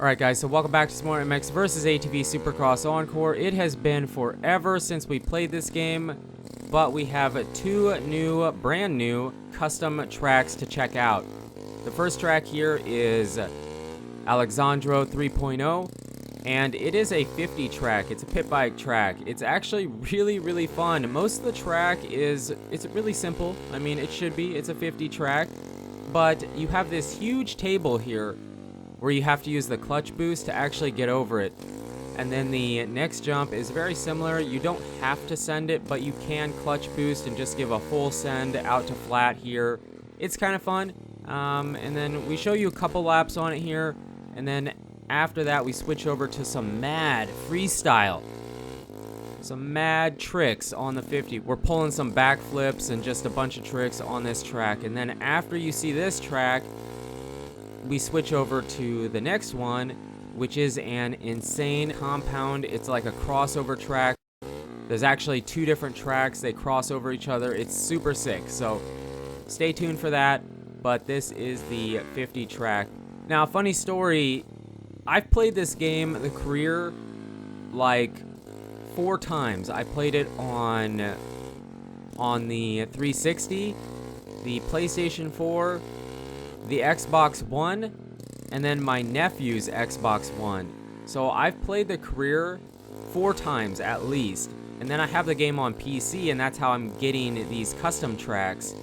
Alright guys, so welcome back to some more MX vs ATV Supercross Encore. It has been forever since we played this game, but we have two brand new custom tracks to check out. The first track here is Alexandro 3.0, and it is a 50 track. It's a pit bike track. It's actually really fun. Most of the track it's really simple. I mean, it should be. It's a 50 track, but you have this huge table here where you have to use the clutch boost to actually get over it. And then the next jump is very similar. You don't have to send it, but you can clutch boost and just give a full send out to flat here. It's kind of fun. And then we show you a couple laps on it here, and then after that we switch over to some mad freestyle. Some mad tricks on the 50. We're pulling some backflips and just a bunch of tricks on this track. And then after you see this track, we switch over to the next one, which is an insane compound. It's like a crossover track. There's actually two different tracks. They cross over each other. It's super sick. So stay tuned for that. But this is the 50 track. Now, funny story, I've played this game, the career, like 4 times. I played it on the 360, the PlayStation 4, the Xbox One, and then my nephew's Xbox One. So I've played the career 4 times at least, and then I have the game on PC, and that's how I'm getting these custom tracks.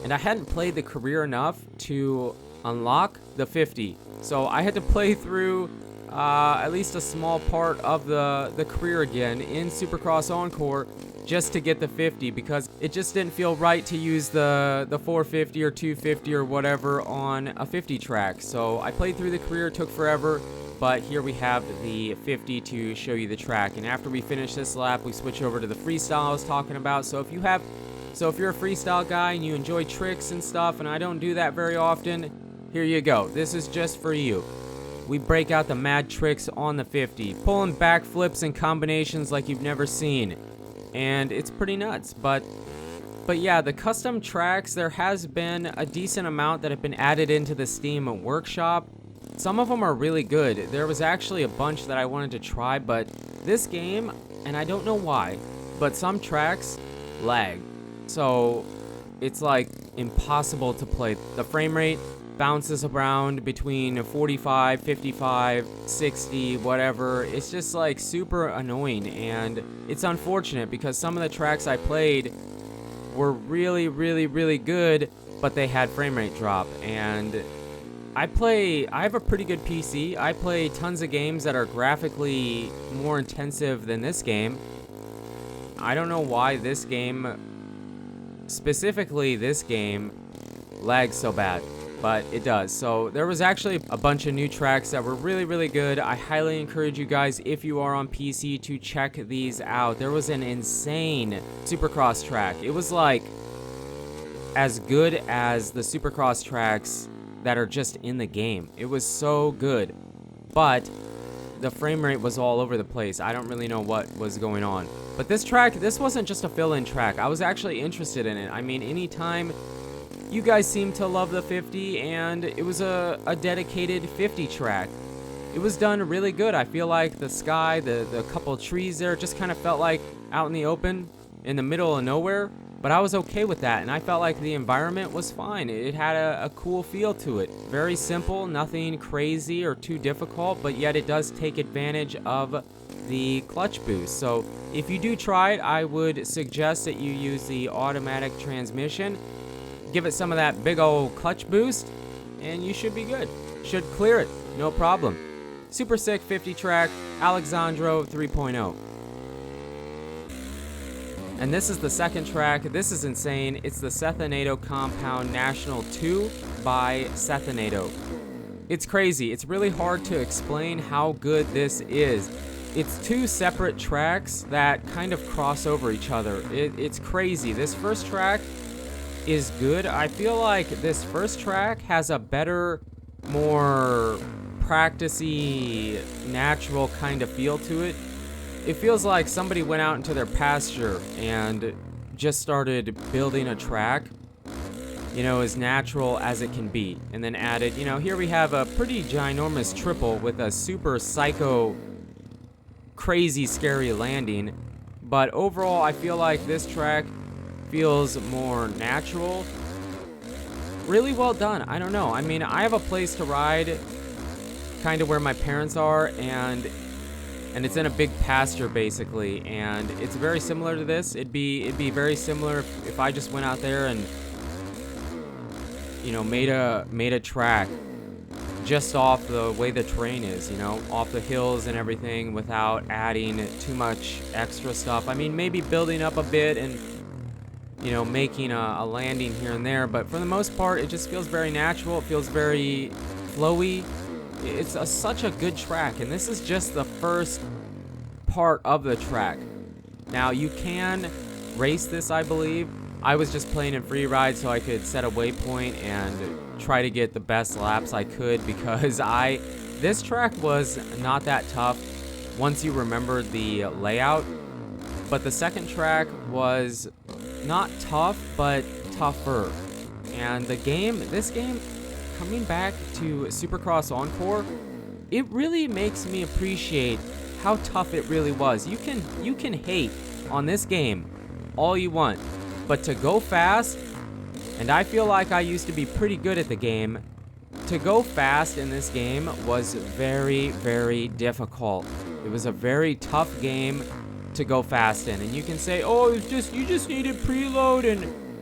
And I hadn't played the career enough to unlock the 50, so I had to play through at least a small part of the career again in Supercross Encore just to get the 50, because it just didn't feel right to use the 450 or 250 or whatever on a 50 track. So I played through the career, took forever, but here we have the 50 to show you the track. And after we finish this lap, we switch over to the freestyle I was talking about. So if you're a freestyle guy and you enjoy tricks and stuff, and I don't do that very often, here you go. This is just for you. We break out the mad tricks on the 50, pulling backflips and combinations like you've never seen. And it's pretty nuts. But yeah, the custom tracks, there has been a decent amount that have been added into the Steam workshop. Some of them are really good. There was actually a bunch that I wanted to try, but this game, and I don't know why, but some tracks lag. So it's like impossible to play. The frame rate bounces around between 45, 55, 60, whatever. It's just like super annoying, and it's unfortunate because some of the tracks I played were really good, but they had frame rate drop. And I have a pretty good PC. I play tons of games that are graphically more intensive than this game. I don't know why this game, specifically this game, lags so bad, but it does. So there was actually a bunch of new tracks that were really good. I highly encourage you guys, if you are on PC, to check these out. There was an insane Supercross track. It was like as good as the Supercross tracks that are just in the game. It was so good, but the frame rate was all over the place. I don't really know what was going on. But this track, this wasn't just a fill-in track. I was actually interested in it. I mean, anytime, you guys seem to love the 50, and it was a dedicated 50 track. It was done really good. I feel like the sky, the couple of trees there, just kind of felt like out in the open, in the middle of nowhere. But I was okay with that, and I felt like the environment was fine. It had a cool feel to it. Very simple, nothing crazy or too difficult, but yet it does take advantage of the clutch boost. So if you do try it, I would suggest that you use the automatic transmission. Give it some of that big old clutch boost, and you should be good. Should clear it, no problem. Super sick 50 track, Alexandro 3.0. And this is the second track. This is insane. It's the Sethonato Compound National 2 by Sethonato. It's crazy. It's really hard to explain how good this is. It's 2 separate tracks that kind of cross over each other. It's crazy. This first track is good. I feel like this first track has a better, more practicey, natural kind of feel to it. It feels like somebody went out into their pasture and just started building a track. you know, as natural as it can be. And then added, you know, here we have a pretty ginormous triple with a super psycho, crazy, scary landing. But overall, I feel like this track feels more natural. Really well done. I don't know. I mean, I have a place to ride kind of where my parents are, and it's in a big pasture basically, and it's very similar to this. It'd be very similar if I just went out there and, you know, made a track just off the way the terrain is, you know, off the hills and everything, without adding too much extra stuff. I mean, maybe building up a bit and, you know, making a landing here and there, but for the most part, it just feels very natural. It feels very flowy. It's such a good track, and this is just the first part of the track. Now, you can race this, I believe. I was just playing in free ride so I could set a waypoint and try to get the best laps I could, because this track was not that tough once you remembered the layout. But the second track was not tough, but tougher. And this game, coming back to Supercross Encore, it really makes me appreciate how tough it really was. You can hate on this game all you want, but to go fast, and I feel like I used to be pretty good at the game, to go fast in this game was very, very difficult. It was a very tough game to go fast in, and you can say, oh, you just needed preload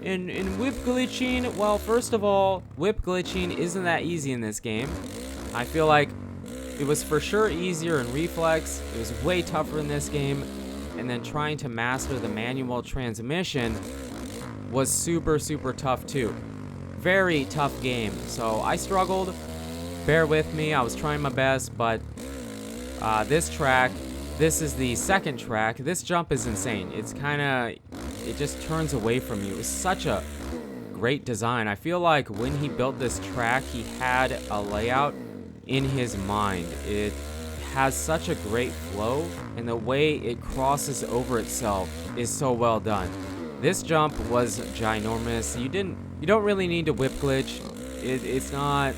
and whip glitching. Well, first of all, whip glitching isn't that easy in this game. I feel like it was for sure easier in Reflex. It was way tougher in this game, and then trying to master the manual transmission was super, super tough too. Very tough game. So I struggled. Bear with me. I was trying my best, but this track, this is the second track. This jump is insane. It just turns away from you. It was such a great design. I feel like when he built this track, he had a layout in his mind. It has such a great flow, and the way it crosses over itself is so well done. This jump was ginormous. You don't really need to whip glitch. It's not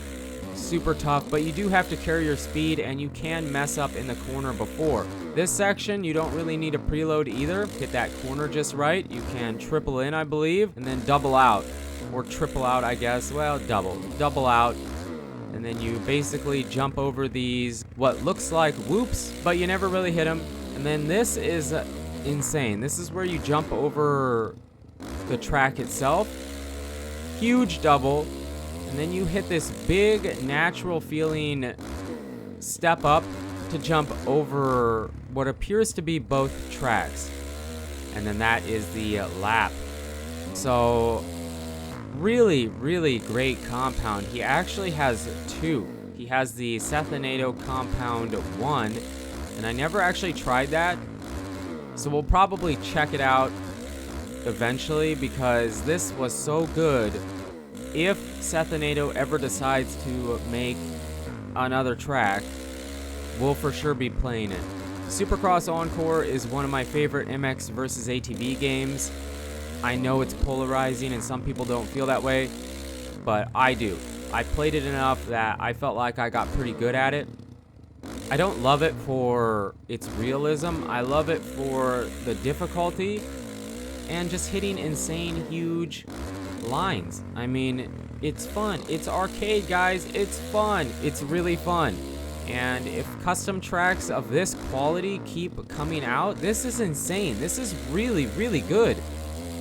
super tough, but you do have to carry your speed, and you can mess up in the corner before. This section, you don't really need a preload either. Hit that corner just right. You can triple in, I believe, and then double out. Or triple out, I guess. Well, double out. And then you basically jump over these, what looks like whoops, but you never really hit them. And then this is insane. This is where you jump over the track itself. Huge double. And then you hit this big, natural feeling step up to jump over what appears to be both tracks. And then that is the lap. So, really, really great compound. He actually has two. He has the Sethanado Compound 1, and I never actually tried that. So we'll probably check it out eventually, because this was so good. If Sethanado ever decides to make another track, we'll for sure be playing it. Supercross Encore is one of my favorite MX versus ATV games. I know it's polarizing and some people don't feel that way, but I do. I played it enough that I felt like I got pretty good at it. I don't love it for its realism. I love it for the difficulty and just hitting insane, huge lines. I mean, it's fun. It's arcade, guys. It's fun. It's really fun. And if custom tracks of this quality keep coming out, this is insane. This is really, really good.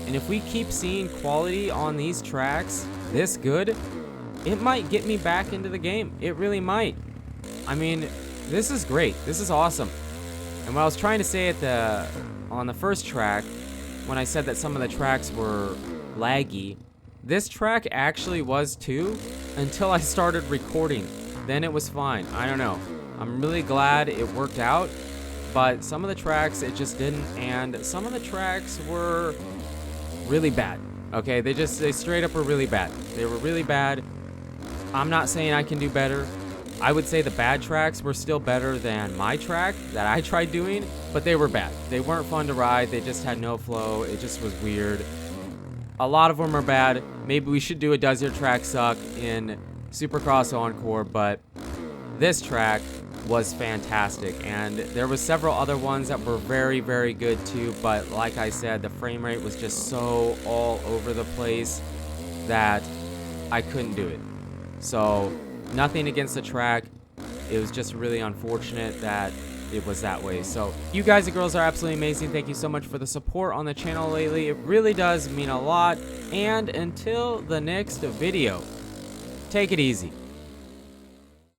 And if we keep seeing quality on these tracks this good, it might get me back into the game. It really might. I mean, this is great. This is awesome. And what I was trying to say on the first track, when I said that some of the tracks were laggy, this track actually was too, until I started recording. Then it was fine. I don't know. I'm really glad it worked out, but some of the tracks it just didn't, and some of the tracks were really bad. Okay, they straight up were really bad. They were really bad. I'm not saying I can do better. I would say the bad tracks were still better than my track that I tried doing, but they were bad. They weren't fun to ride. They just had no flow. It just was weird. A lot of them are bad. Maybe we should do a Does Your Track Suck in Supercross Encore, but this track was fantastic, and there was several other ones that were very, very good too, but like I said, the frame rate was just so all over the place that I couldn't do it. So nothing against the track, it was just really unfortunate that it was that way. So you guys and girls are absolutely amazing. Thank you so much for the support on the channel lately. It really does mean a lot. And until the next video, take it easy.